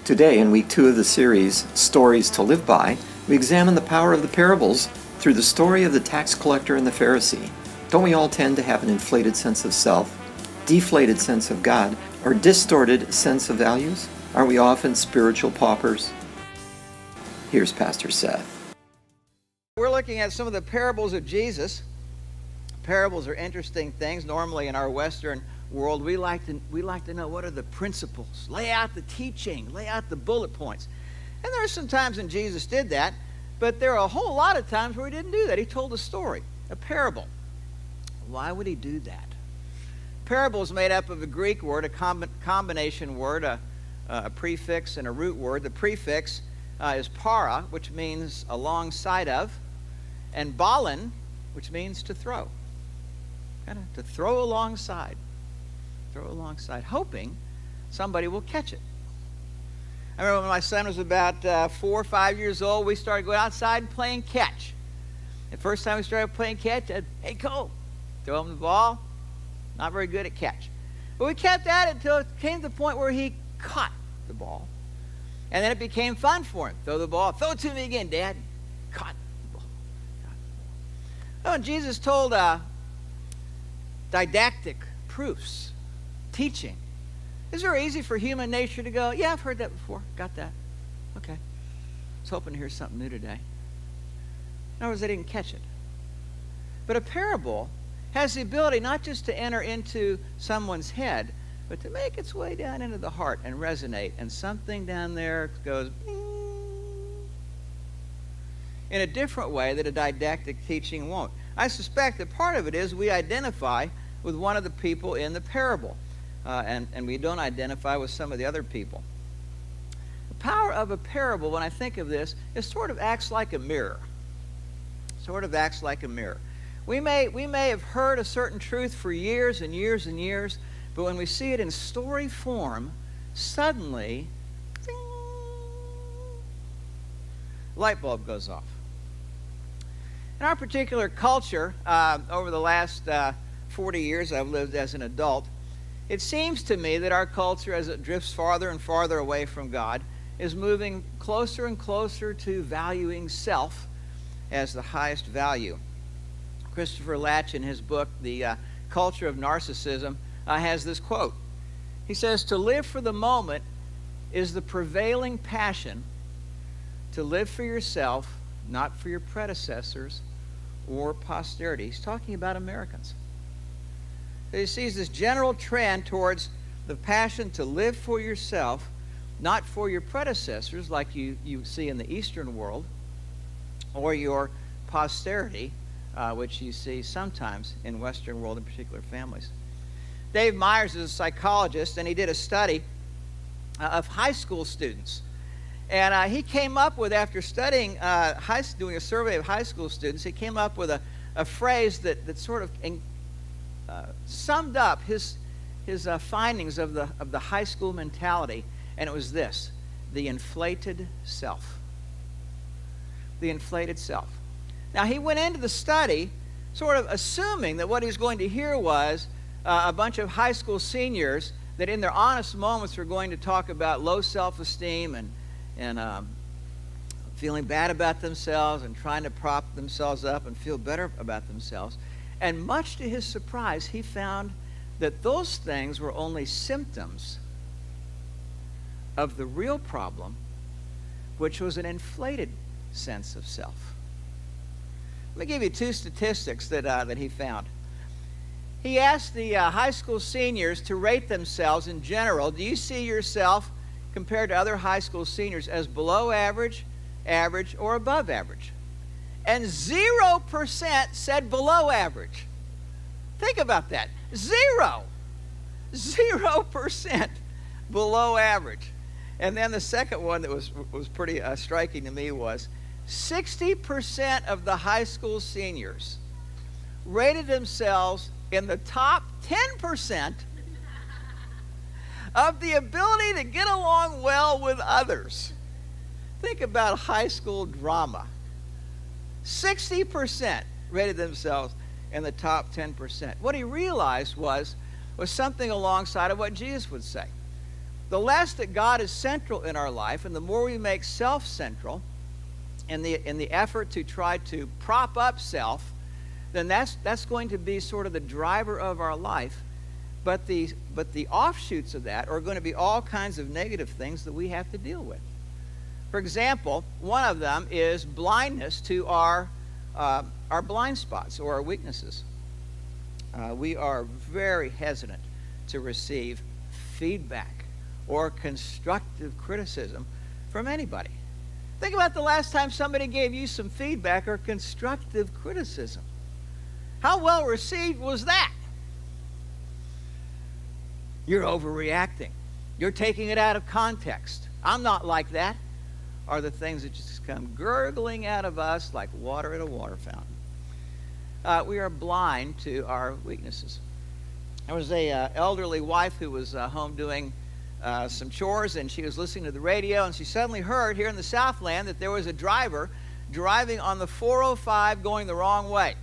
Today, in week 2 of the series, Stories to Live By, we examine the power of the parables through the story of the tax collector and the Pharisee. Don't we all tend to have an inflated sense of self, deflated sense of God, or distorted sense of values? Aren't we often spiritual paupers? Here's Pastor Seth. We're looking at some of the parables of Jesus. Parables are interesting things. Normally in our Western world, we like to know what are the principles, lay out the teaching, lay out the bullet points. And there are some times when Jesus did that, but there are a whole lot of times where he didn't do that. He told a story, a parable. Why would he do that? Parable is made up of a Greek word, a combination word, a prefix and a root word. The prefix is para, which means alongside of, and balin, which means to throw. Kind of to throw alongside, hoping somebody will catch it. I remember when my son was about 4 or 5 years old, we started going outside and playing catch. The first time we started playing catch, I said, "Hey, Cole," throw him the ball. Not very good at catch. But we kept at it until it came to the point where he caught the ball. And then it became fun for him. Throw the ball. Throw it to me again, Dad. Caught the ball. Oh, and Jesus told didactic proofs, teaching. It's very easy for human nature to go, "Yeah, I've heard that before. Got that. Okay. I was hoping to hear something new today." In other words, they didn't catch it. But a parable has the ability not just to enter into someone's head, but to make its way down into the heart and resonate. And something down there goes bing, in a different way that a didactic teaching won't. I suspect that part of it is we identify with one of the people in the parable. And we don't identify with some of the other people. The power of a parable, when I think of this, it sort of acts like a mirror. We may have heard a certain truth for years and years and years, but when we see it in story form, suddenly, ding, light bulb goes off. In our particular culture, over the last 40 years I've lived as an adult, it seems to me that our culture, as it drifts farther and farther away from God, is moving closer and closer to valuing self as the highest value. Christopher Latch, in his book, The Culture of Narcissism, has this quote. He says, "To live for the moment is the prevailing passion. To live for yourself, not for your predecessors or posterity." He's talking about Americans. He sees this general trend towards the passion to live for yourself, not for your predecessors, like you see in the Eastern world, or your posterity, which you see sometimes in Western world, in particular families. Dave Myers is a psychologist, and he did a study of high school students. And he came up with, after studying, doing a survey of high school students, he came up with a phrase that sort of summed up his findings of the high school mentality, and it was this: the inflated self. The inflated self. Now, he went into the study sort of assuming that what he was going to hear was a bunch of high school seniors that in their honest moments were going to talk about low self-esteem and feeling bad about themselves and trying to prop themselves up and feel better about themselves. And much to his surprise, he found that those things were only symptoms of the real problem, which was an inflated sense of self. Let me give you 2 statistics that he found. He asked the high school seniors to rate themselves in general. Do you see yourself, compared to other high school seniors, as below average, average, or above average? And 0% said below average. Think about that. 0% below average. And then the second one that was pretty striking to me was 60% of the high school seniors rated themselves in the top 10% of the ability to get along well with others. Think about high school drama. 60% rated themselves in the top 10%. What he realized was something alongside of what Jesus would say. The less that God is central in our life, and the more we make self central in the effort to try to prop up self, then that's going to be sort of the driver of our life. But the offshoots of that are going to be all kinds of negative things that we have to deal with. For example, one of them is blindness to our blind spots or our weaknesses. We are very hesitant to receive feedback or constructive criticism from anybody. Think about the last time somebody gave you some feedback or constructive criticism. How well received was that? You're overreacting. You're taking it out of context. I'm not like that. Are the things that just come gurgling out of us like water at a water fountain. We are blind to our weaknesses. There was a elderly wife who was home doing some chores, and she was listening to the radio, and she suddenly heard here in the Southland that there was a driver driving on the 405 going the wrong way.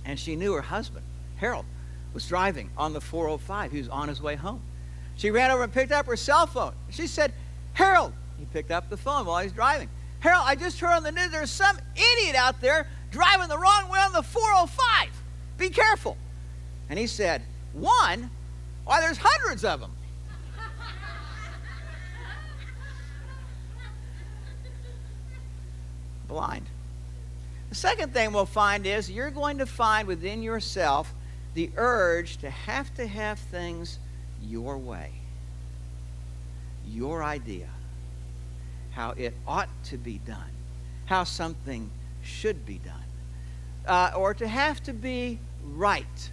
And she knew her husband, Harold, was driving on the 405. He was on his way home. She ran over and picked up her cell phone. She said, Harold, he picked up the phone while he's driving. Harold, I just heard on the news there's some idiot out there driving the wrong way on the 405. Be careful. And he said, one? Why, there's hundreds of them. Blind. The second thing we'll find is you're going to find within yourself the urge to have things your way, your idea, how it ought to be done, how something should be done, or to have to be right,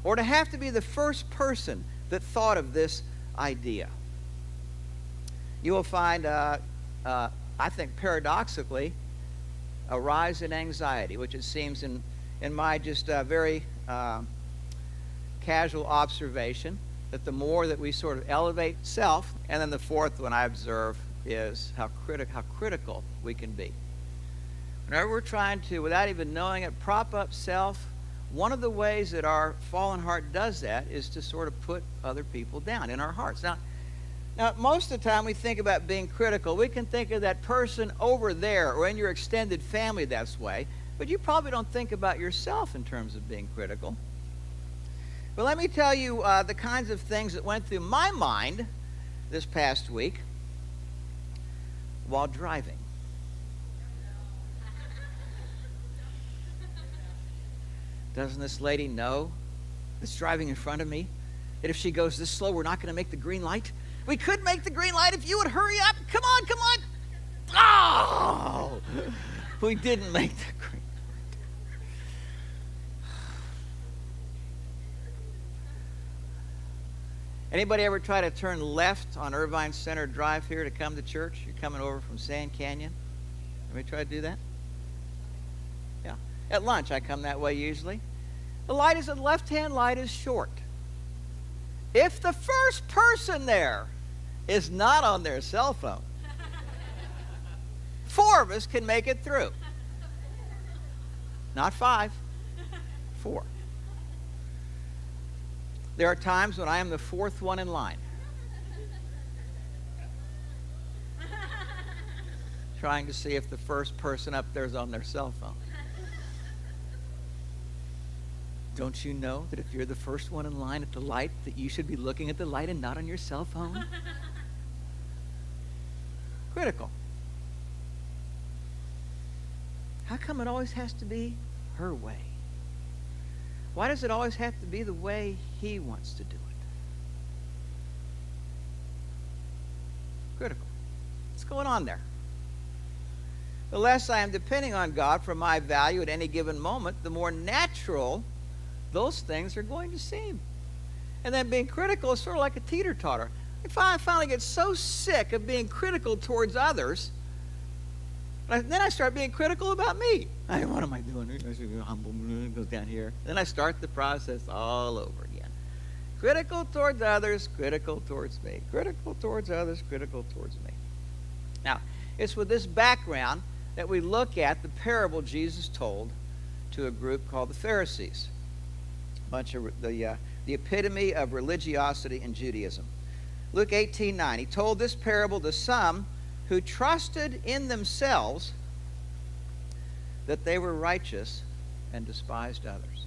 or to have to be the first person that thought of this idea. You will find, I think paradoxically, a rise in anxiety, which it seems in my just very casual observation, that the more that we sort of elevate self, and then the fourth one I observe is how critical we can be. Whenever we're trying to, without even knowing it, prop up self, one of the ways that our fallen heart does that is to sort of put other people down in our hearts. Now, most of the time we think about being critical, we can think of that person over there or in your extended family that's way, but you probably don't think about yourself in terms of being critical. But let me tell you the kinds of things that went through my mind this past week while driving. Doesn't this lady know that's driving in front of me that if she goes this slow, we're not going to make the green light? We could make the green light if you would hurry up. Come on, come on. Oh! We didn't make the green light. Anybody ever try to turn left on Irvine Center Drive here to come to church? You're coming over from Sand Canyon. Anybody try to do that? Yeah. At lunch, I come that way usually. The left-hand light is short. If the first person there is not on their cell phone, 4 of us can make it through. Not 5, 4. There are times when I am the 4th one in line, trying to see if the first person up there is on their cell phone. Don't you know that if you're the first one in line at the light, that you should be looking at the light and not on your cell phone? Critical. How come it always has to be her way? Why does it always have to be the way he wants to do it? Critical. What's going on there? The less I am depending on God for my value at any given moment, the more natural those things are going to seem. And then being critical is sort of like a teeter-totter. If I finally get so sick of being critical towards others, then I start being critical about me. Hey, what am I doing? I should be humble. It goes down here. Then I start the process all over again. Critical towards others, critical towards me. Critical towards others, critical towards me. Now, it's with this background that we look at the parable Jesus told to a group called the Pharisees. The epitome of religiosity in Judaism. Luke 18:9. He told this parable to some who trusted in themselves that they were righteous and despised others.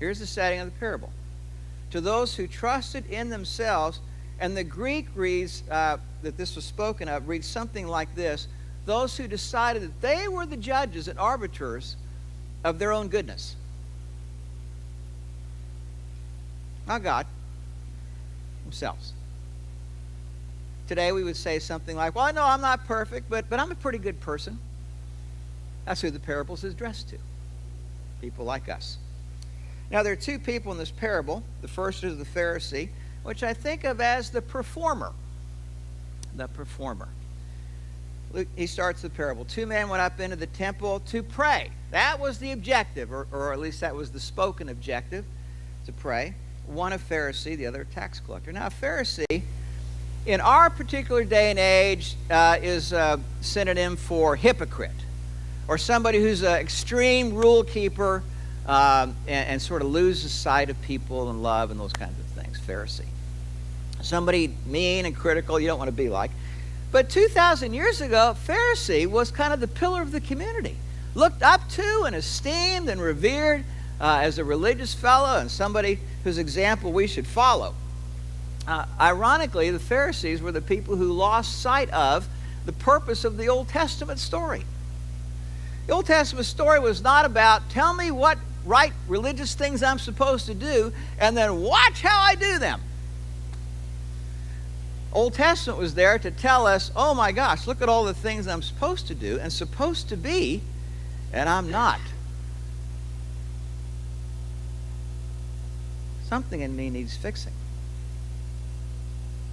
Here's the setting of the parable. To those who trusted in themselves, and the Greek reads, that this was spoken of, reads something like this: those who decided that they were the judges and arbiters of their own goodness. Not God, themselves. Today we would say something like, well, I know I'm not perfect, but I'm a pretty good person. That's who the parable is addressed to. People like us. Now, there are two people in this parable. The first is the Pharisee, which I think of as the performer. The performer. Luke, he starts the parable. Two men went up into the temple to pray. That was the objective, or at least that was the spoken objective, to pray. One a Pharisee, the other a tax collector. Now, a Pharisee, in our particular day and age, is a synonym for hypocrite, or somebody who's an extreme rule keeper and sort of loses sight of people and love and those kinds of things. Pharisee. Somebody mean and critical you don't want to be like. But 2,000 years ago, Pharisee was kind of the pillar of the community, looked up to and esteemed and revered as a religious fellow and somebody whose example we should follow. Ironically, the Pharisees were the people who lost sight of the purpose of the Old Testament story. The Old Testament story was not about, tell me what right religious things I'm supposed to do, and then watch how I do them. Old Testament was there to tell us, oh my gosh, look at all the things I'm supposed to do and supposed to be, and I'm not. Something in me needs fixing.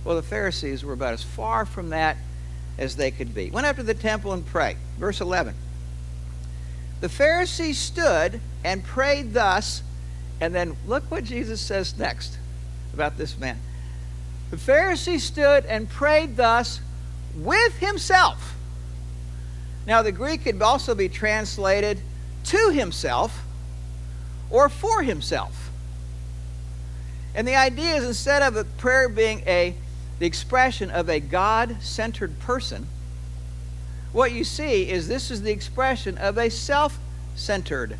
Well, the Pharisees were about as far from that as they could be. Went up to the temple and prayed. Verse 11. The Pharisees stood and prayed thus, and then look what Jesus says next about this man. The Pharisee stood and prayed thus with himself. Now, the Greek could also be translated to himself or for himself. And the idea is, instead of a prayer being the expression of a God-centered person, what you see is this is the expression of a self-centered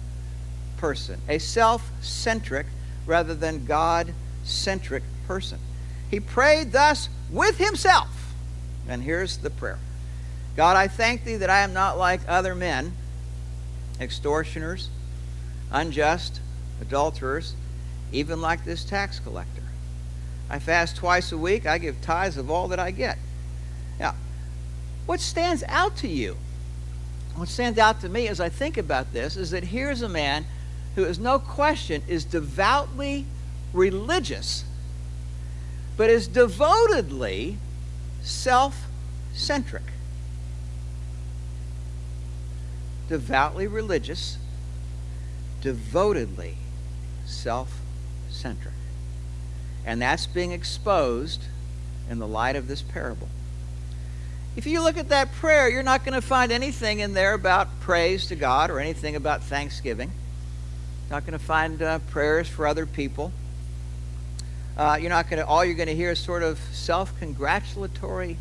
person, a self-centric rather than God-centric person. He prayed thus with himself. And here's the prayer. God, I thank thee that I am not like other men, extortioners, unjust, adulterers, even like this tax collector. I fast twice a week. I give tithes of all that I get. Now, what stands out to you? What stands out to me as I think about this is that here's a man who is no question is devoutly religious, but is devotedly self-centric. Devoutly religious, devotedly self-centric. And that's being exposed in the light of this parable. If you look at that prayer, you're not going to find anything in there about praise to God or anything about thanksgiving. You're not going to find prayers for other people. All you're going to hear is sort of self-congratulatory,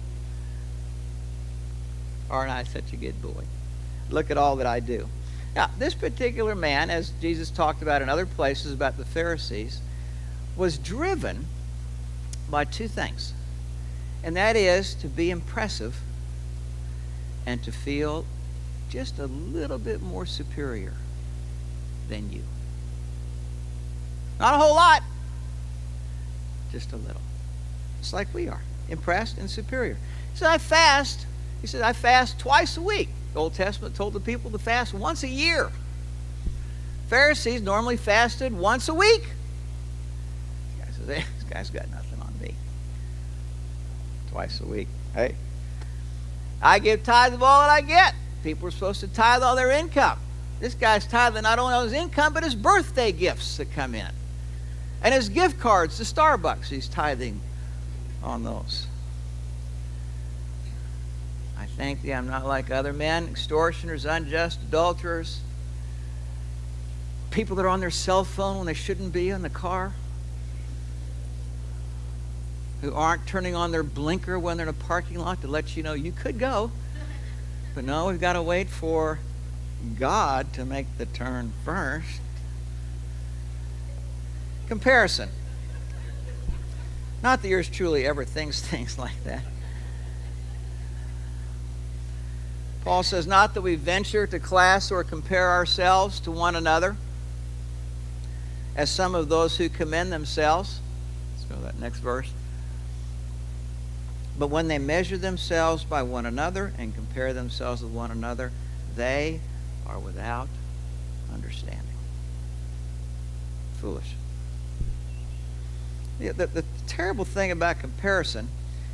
aren't I such a good boy? Look at all that I do. Now, this particular man, as Jesus talked about in other places about the Pharisees, was driven by two things. And that is to be impressive and to feel just a little bit more superior than you. Not a whole lot, just a little. Just like we are, impressed and superior. He said, I fast. He said, I fast twice a week. The Old Testament told the people to fast once a year. Pharisees normally fasted once a week. This guy's got nothing on me. Twice a week. Hey, I give tithes of all that I get. People are supposed to tithe all their income. This guy's tithing not only on his income, but his birthday gifts that come in. And his gift cards to Starbucks, he's tithing on those. I thank thee I'm not like other men, extortioners, unjust, adulterers, people that are on their cell phone when they shouldn't be in the car. who aren't turning on their blinker when they're in a parking lot to let you know you could go. But no, we've got to wait for God to make the turn first. Comparison. Not that yours truly ever thinks things like that. Paul says, not that we venture to class or compare ourselves to one another, as some of those who commend themselves. Let's go to that next verse. But when they measure themselves by one another and compare themselves with one another, they are without understanding. Foolish. The terrible thing about comparison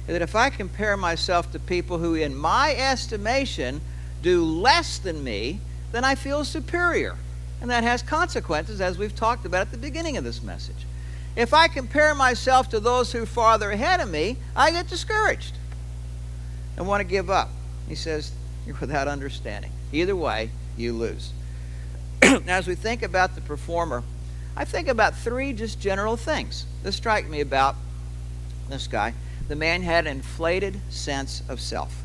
is that if I compare myself to people who, in my estimation, do less than me, then I feel superior. And that has consequences, as we've talked about at the beginning of this message. If I compare myself to those who are farther ahead of me, I get discouraged and want to give up. He says, you're without understanding. Either way, you lose. Now, as we think about the performer, I think about three just general things that strike me about this guy. The man had an inflated sense of self.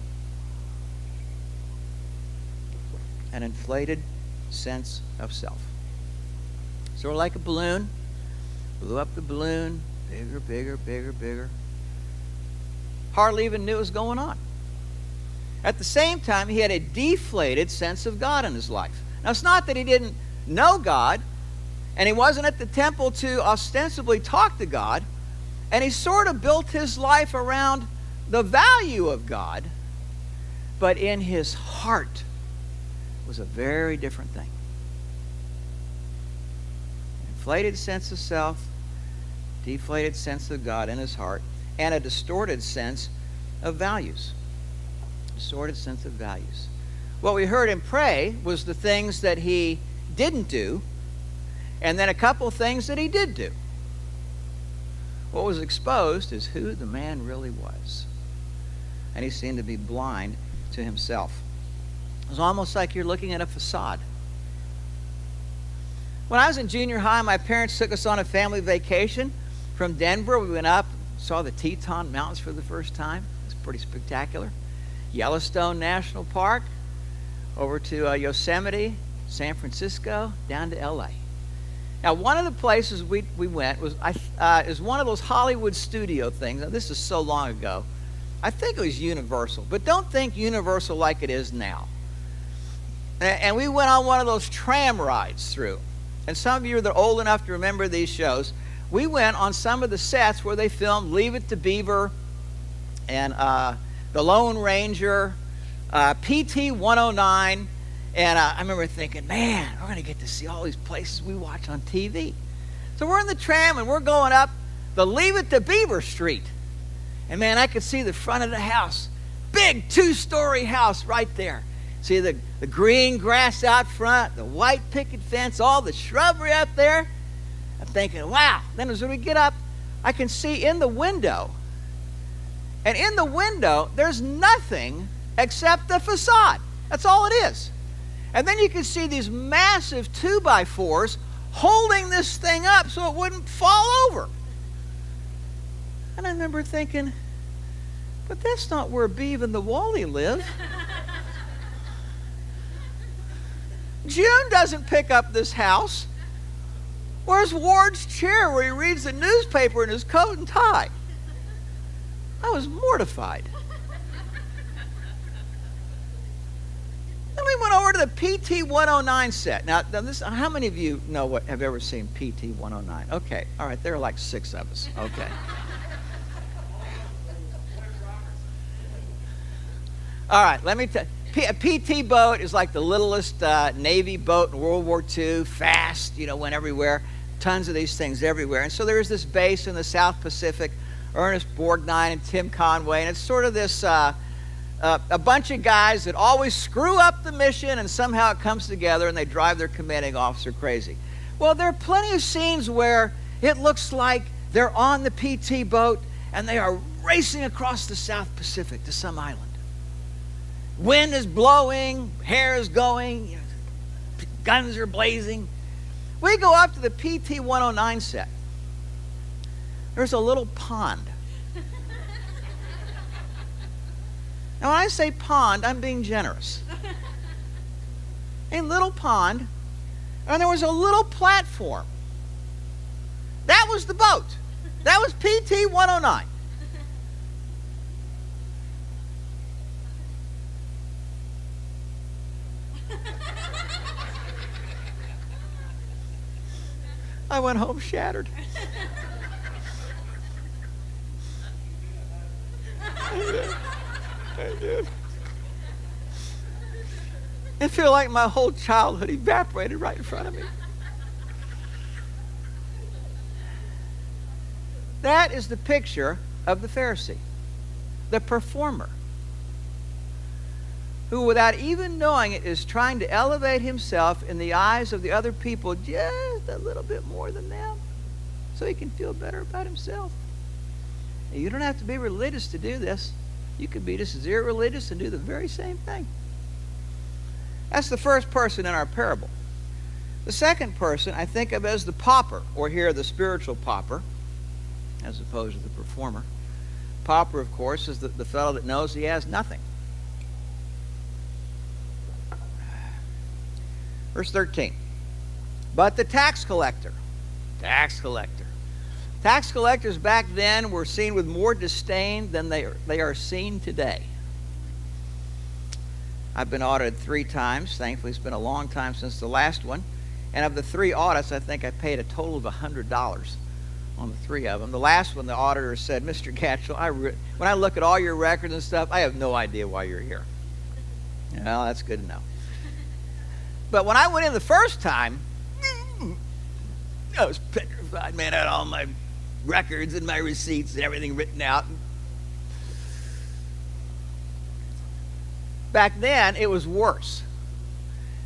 An inflated sense of self. Sort of like a balloon. Blew up the balloon, bigger, bigger, bigger, bigger. Hardly even knew what was going on. At the same time, he had a deflated sense of God in his life. Now, it's not that he didn't know God, and he wasn't at the temple to ostensibly talk to God, and he sort of built his life around the value of God, but in his heart was a very different thing. Inflated sense of self, deflated sense of God in his heart, and a distorted sense of values. Distorted sense of values. What we heard him pray was the things that he didn't do, and then a couple things that he did do. What was exposed is who the man really was. And he seemed to be blind to himself. It was almost like you're looking at a facade. When I was in junior high, my parents took us on a family vacation from Denver. We went up, saw the Teton Mountains for the first time. It was pretty spectacular. Yellowstone National Park, over to Yosemite, San Francisco, down to LA. Now, one of the places we went was is one of those Hollywood studio things. Now, this is so long ago. I think it was Universal, but don't think Universal like it is now. And we went on one of those tram rides through. And some of you that are old enough to remember these shows, we went on some of the sets where they filmed Leave It to Beaver and The Lone Ranger, PT 109. And I remember thinking, man, we're going to get to see all these places we watch on TV. So we're in the tram and we're going up the Leave It to Beaver Street. And man, I could see the front of the house. Big 2-story house right there. See the green grass out front, the white picket fence, all the shrubbery up there. I'm thinking, wow. Then as we get up, I can see in the window. And in the window, there's nothing except the facade. That's all it is. And then you can see these massive 2x4s holding this thing up so it wouldn't fall over. And I remember thinking, but that's not where Beav and the Wally live. June doesn't pick up this house. Where's Ward's chair where he reads the newspaper in his coat and tie? I was mortified. Then we went over to the PT 109 set. Now this, how many of you have ever seen PT 109? Okay, all right, there are like 6 of us. Okay. All right, let me tell you. A PT boat is like the littlest Navy boat in World War II, fast, went everywhere, tons of these things everywhere. And so there's this base in the South Pacific, Ernest Borgnine and Tim Conway, and it's sort of this, a bunch of guys that always screw up the mission and somehow it comes together and they drive their commanding officer crazy. Well, there are plenty of scenes where it looks like they're on the PT boat and they are racing across the South Pacific to some island. Wind is blowing, hair is going, guns are blazing. We go up to the PT 109 set. There's a little pond And when I say pond, I'm being generous. A little pond, and there was a little platform. That was the boat. That was PT 109. I went home shattered. I did. I feel like my whole childhood evaporated right in front of me. That is the picture of the Pharisee, the performer, who without even knowing it is trying to elevate himself in the eyes of the other people just a little bit more than them so he can feel better about himself. And you don't have to be religious to do this. You could be just as irreligious and do the very same thing. That's the first person in our parable. The second person I think of as the pauper, or here the spiritual pauper, as opposed to the performer. Pauper, of course, is the fellow that knows he has nothing. Verse 13. But the tax collector. Tax collectors back then were seen with more disdain than they are seen today. I've been audited 3 times. Thankfully, it's been a long time since the last one. And of the 3 audits, I think I paid a total of $100 on the 3 of them. The last one, the auditor said, Mr. Gatchell, when I look at all your records and stuff, I have no idea why you're here. Well, that's good to know. But when I went in the first time, I was petrified. Man, I had all my records and my receipts and everything written out. Back then, it was worse.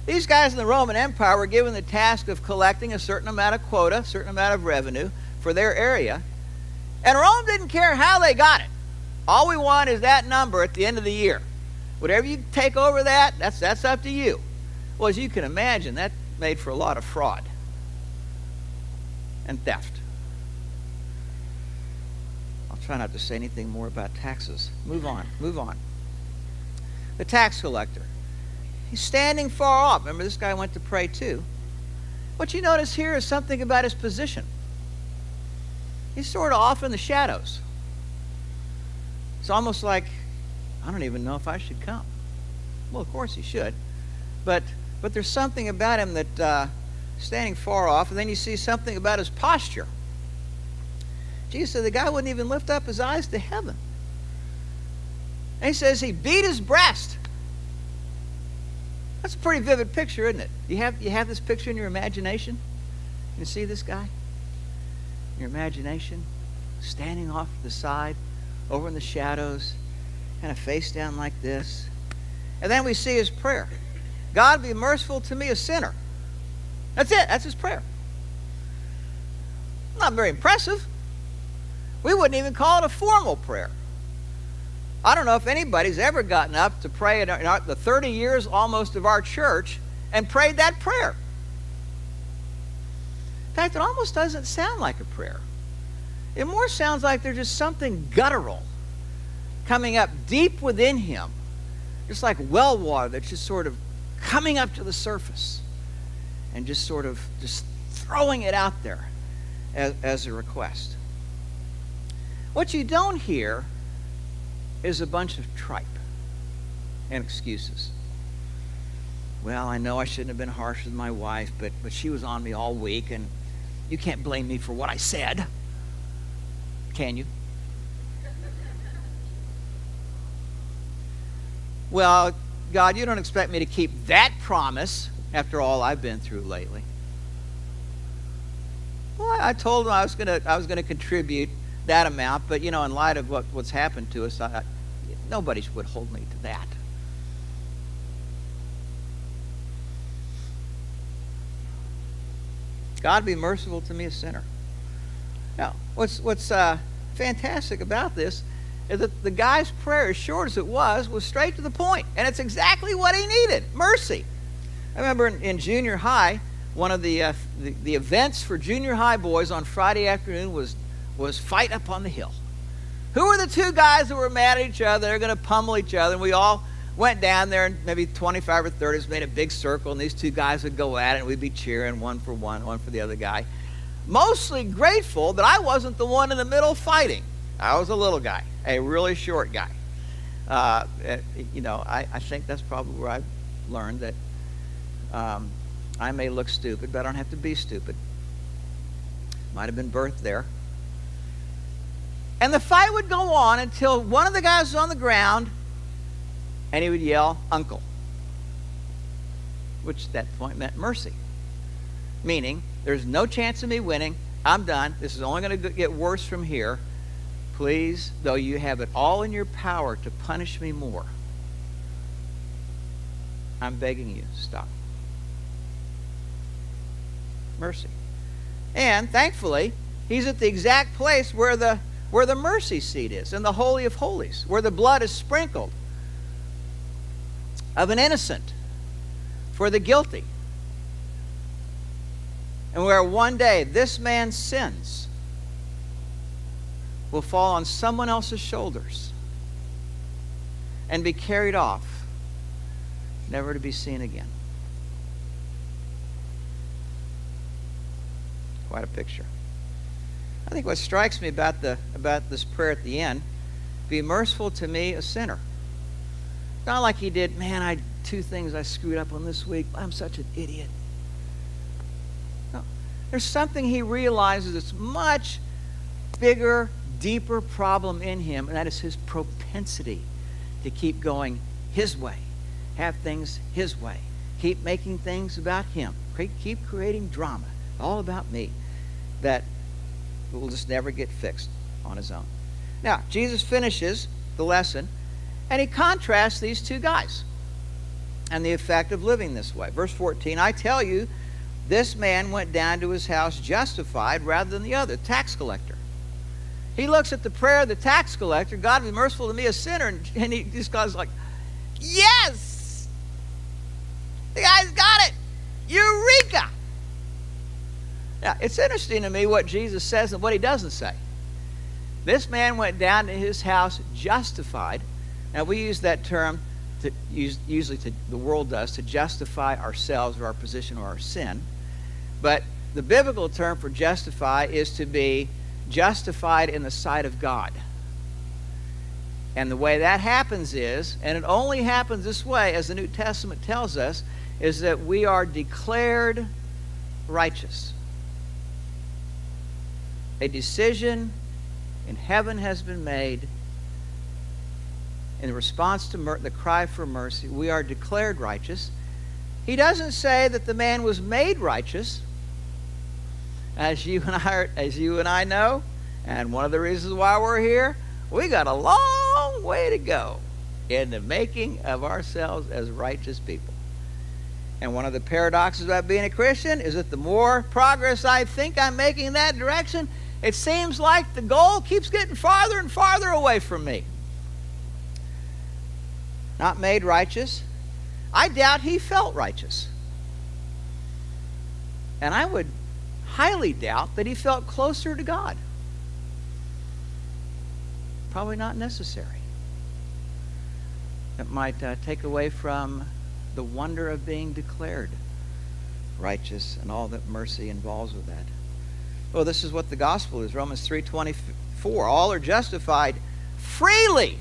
These guys in the Roman Empire were given the task of collecting a certain amount of quota, a certain amount of revenue for their area. And Rome didn't care how they got it. All we want is that number at the end of the year. Whatever you take over that, that's up to you. Well, as you can imagine, that made for a lot of fraud and theft. I'll try not to say anything more about taxes. Move on. The tax collector. He's standing far off. Remember, this guy went to pray too. What you notice here is something about his position. He's sort of off in the shadows. It's almost like, I don't even know if I should come. Well, of course he should. But there's something about him that standing far off, and then you see something about his posture. Jesus said the guy wouldn't even lift up his eyes to heaven. And he says he beat his breast. That's a pretty vivid picture, isn't it? You have this picture in your imagination? You see this guy? In your imagination, standing off to the side, over in the shadows, kind of face down like this. And then we see his prayer. God, be merciful to me, a sinner. That's it. That's his prayer. Not very impressive. We wouldn't even call it a formal prayer. I don't know if anybody's ever gotten up to pray in the 30 years almost of our church and prayed that prayer. In fact, it almost doesn't sound like a prayer. It more sounds like there's just something guttural coming up deep within him, just like well water that's just sort of coming up to the surface and just sort of just throwing it out there as a request. What you don't hear is a bunch of tripe and excuses. Well, I know I shouldn't have been harsh with my wife, but she was on me all week, and you can't blame me for what I said. Can you? Well, God, you don't expect me to keep that promise after all I've been through lately. Well, I told him I was gonna contribute that amount, but in light of what's happened to us, nobody would hold me to that. God, be merciful to me, a sinner. Now, what's fantastic about this is that the guy's prayer, as short as it was straight to the point, and it's exactly what he needed: mercy. I remember in junior high, one of the events for junior high boys on Friday afternoon was Fight Up on the Hill. Who are the two guys that were mad at each other? They're going to pummel each other. And we all went down there, and maybe 25 or 30 of us made a big circle, and these two guys would go at it, and we'd be cheering one for the other guy. Mostly grateful that I wasn't the one in the middle fighting. I was a little guy, a really short guy. I think that's probably where I learned that I may look stupid, but I don't have to be stupid. Might have been birthed there. And the fight would go on until one of the guys was on the ground, and he would yell, "Uncle," which at that point meant mercy. Meaning, there's no chance of me winning. I'm done. This is only going to get worse from here. Please, though you have it all in your power to punish me more, I'm begging you, stop. Mercy. And thankfully, he's at the exact place where the mercy seat is, in the Holy of Holies, where the blood is sprinkled of an innocent for the guilty. And where one day this man's sins will fall on someone else's shoulders and be carried off, never to be seen again. Quite a picture. I think what strikes me about this prayer at the end, be merciful to me, a sinner. It's not like he did, man, two things I screwed up on this week. I'm such an idiot. No. There's something he realizes that's much bigger, deeper problem in him, and that is his propensity to keep going his way, have things his way, keep making things about him, keep creating drama, all about me, that will just never get fixed on his own. Now, Jesus finishes the lesson, and he contrasts these two guys and the effect of living this way. Verse 14, I tell you, this man went down to his house justified rather than the other, tax collector. He looks at the prayer of the tax collector, God be merciful to me, a sinner, and he just goes like, yes! The guy's got it! Eureka! Now, it's interesting to me what Jesus says and what he doesn't say. This man went down to his house justified. Now, we use that term, the world does, to justify ourselves or our position or our sin. But the biblical term for justify is to be justified in the sight of God. And the way that happens is, and it only happens this way, as the New Testament tells us, is that we are declared righteous. A decision in heaven has been made in response to the cry for mercy. We are declared righteous. He doesn't say that the man was made righteous. As you and I know, and one of the reasons why we're here, we got a long way to go in the making of ourselves as righteous people. And one of the paradoxes about being a Christian is that the more progress I think I'm making in that direction, it seems like the goal keeps getting farther and farther away from me. Not made righteous. I doubt he felt righteous. And I would highly doubt that he felt closer to God. Probably not necessary. It might take away from the wonder of being declared righteous and all that mercy involves with that. Well, this is what the gospel is. Romans 3:24. All are justified freely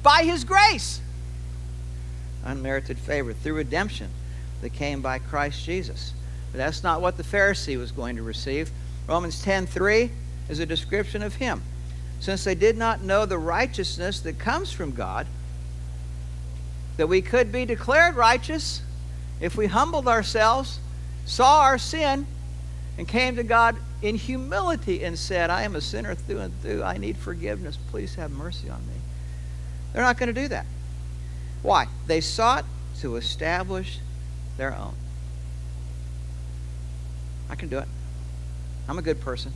by his grace. Unmerited favor through redemption that came by Christ Jesus. But that's not what the Pharisee was going to receive. Romans 10:3 is a description of him. Since they did not know the righteousness that comes from God, that we could be declared righteous if we humbled ourselves, saw our sin, and came to God in humility and said, I am a sinner through and through. I need forgiveness. Please have mercy on me. They're not going to do that. Why? They sought to establish their own. I can do it. I'm a good person.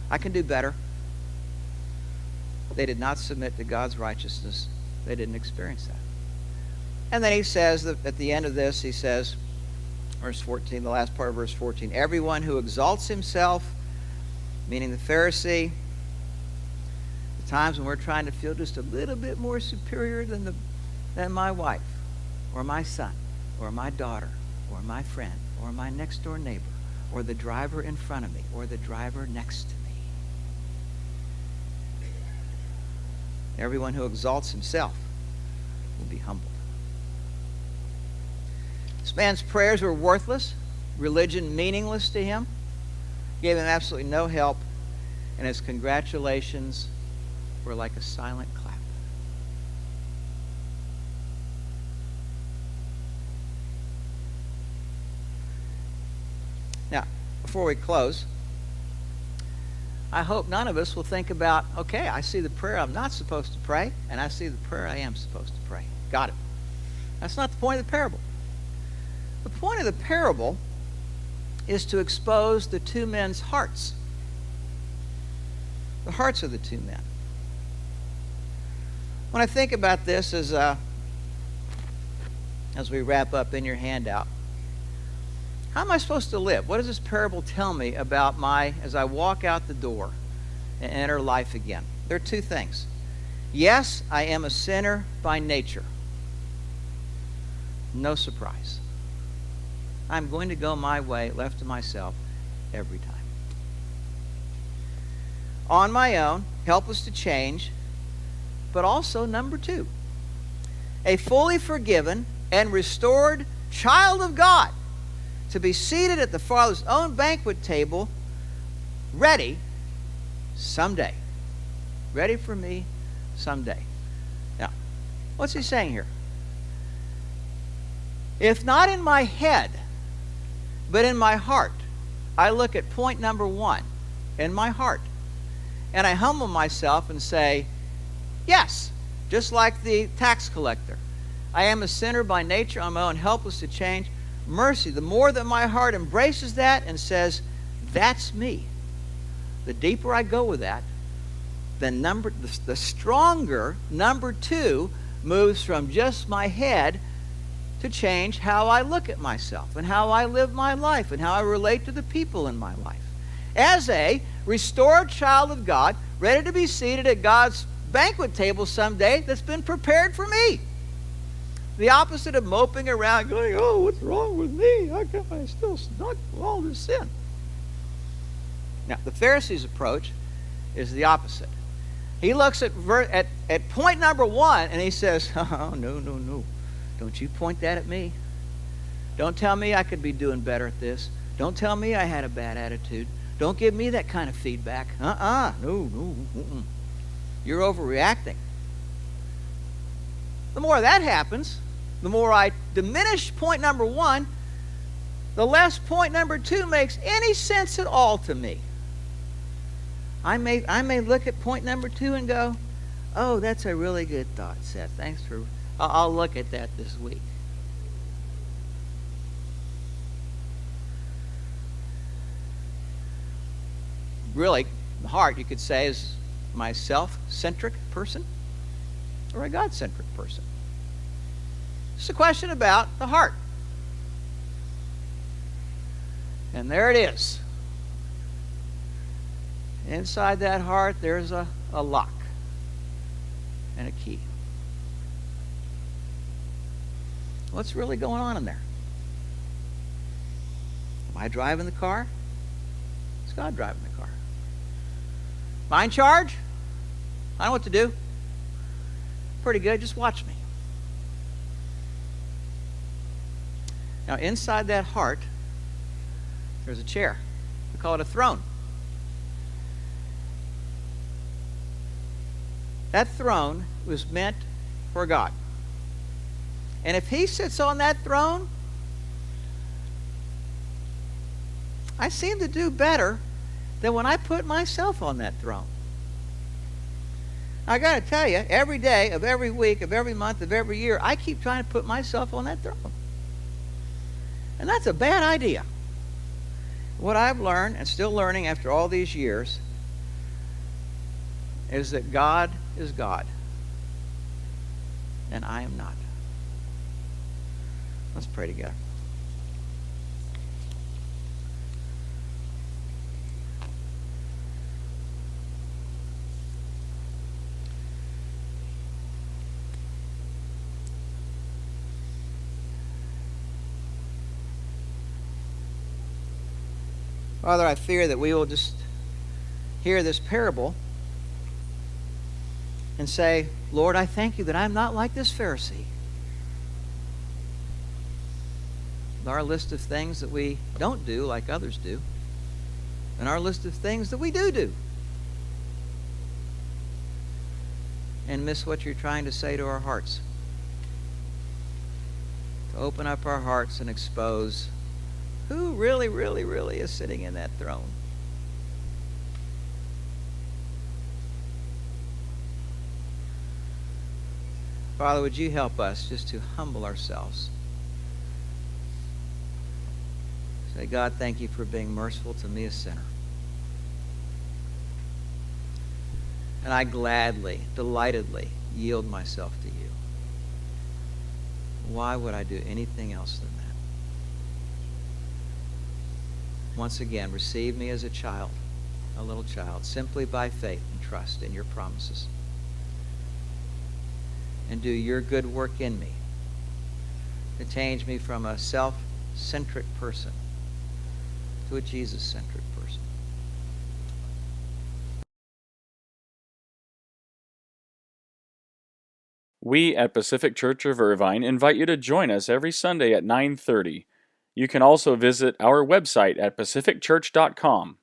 I can do better. They did not submit to God's righteousness. They didn't experience that. And then he says that at the end of this, he says, verse 14, the last part of verse 14, everyone who exalts himself, meaning the Pharisee, Times when we're trying to feel just a little bit more superior than my wife, or my son, or my daughter, or my friend, or my next door neighbor, or the driver in front of me, or the driver next to me. Everyone who exalts himself will be humbled. This man's prayers were worthless, religion meaningless to him, gave him absolutely no help, and his congratulations were like a silent clap. Now, before we close, I hope none of us will think about, okay, I see the prayer I'm not supposed to pray, and I see the prayer I am supposed to pray. Got it. That's not the point of the parable. The point of the parable is to expose the two men's hearts. The hearts of the two men. When I think about this as we wrap up in your handout, how am I supposed to live? What does this parable tell me about as I walk out the door and enter life again? There are two things. Yes, I am a sinner by nature. No surprise. I'm going to go my way, left to myself, every time. On my own, helpless to change, but also number two, a fully forgiven and restored child of God, to be seated at the Father's own banquet table, ready someday. Ready for me someday. Now, what's he saying here? If not in my head, but in my heart, I look at point number one, in my heart, and I humble myself and say, yes, just like the tax collector. I am a sinner by nature, on my own, helpless to change. Mercy, the more that my heart embraces that and says, that's me, the deeper I go with that, then the stronger number two moves from just my head to change how I look at myself and how I live my life and how I relate to the people in my life. As a restored child of God, ready to be seated at God's banquet table someday that's been prepared for me. The opposite of moping around going, oh, what's wrong with me? How come I still stuck with all this sin? Now, the Pharisee's approach is the opposite. He looks at point number one and he says, oh, no. Don't you point that at me. Don't tell me I could be doing better at this. Don't tell me I had a bad attitude. Don't give me that kind of feedback. No. You're overreacting. The more that happens, the more I diminish point number one, the less point number two makes any sense at all to me. I may look at point number two and go, oh, that's a really good thought, Seth. Thanks for... I'll look at that this week. Really, the heart, you could say, is my self-centric person or a God-centric person. It's a question about the heart. And there it is. Inside that heart, there's a lock and a key. What's really going on in there? Am I driving the car? Is God driving the car? Am I in charge? I know what to do. Pretty good. Just watch me. Now, inside that heart, there's a chair. We call it a throne. That throne was meant for God. And if he sits on that throne, I seem to do better than when I put myself on that throne. I got to tell you, every day of every week, of every month, of every year, I keep trying to put myself on that throne. And that's a bad idea. What I've learned, and still learning after all these years, is that God is God, and I am not. Let's pray together. Father, I fear that we will just hear this parable and say, Lord, I thank you that I'm not like this Pharisee. Our list of things that we don't do like others do, and our list of things that we do, and miss what you're trying to say to our hearts. To open up our hearts and expose who really, really, really is sitting in that throne. Father, would you help us just to humble ourselves? Say, God, thank you for being merciful to me, a sinner. And I gladly, delightedly yield myself to you. Why would I do anything else than that? Once again, receive me as a child, a little child, simply by faith and trust in your promises. And do your good work in me to change me from a self-centric person to a Jesus-centric person. We at Pacific Church of Irvine invite you to join us every Sunday at 9:30. You can also visit our website at pacificchurch.com.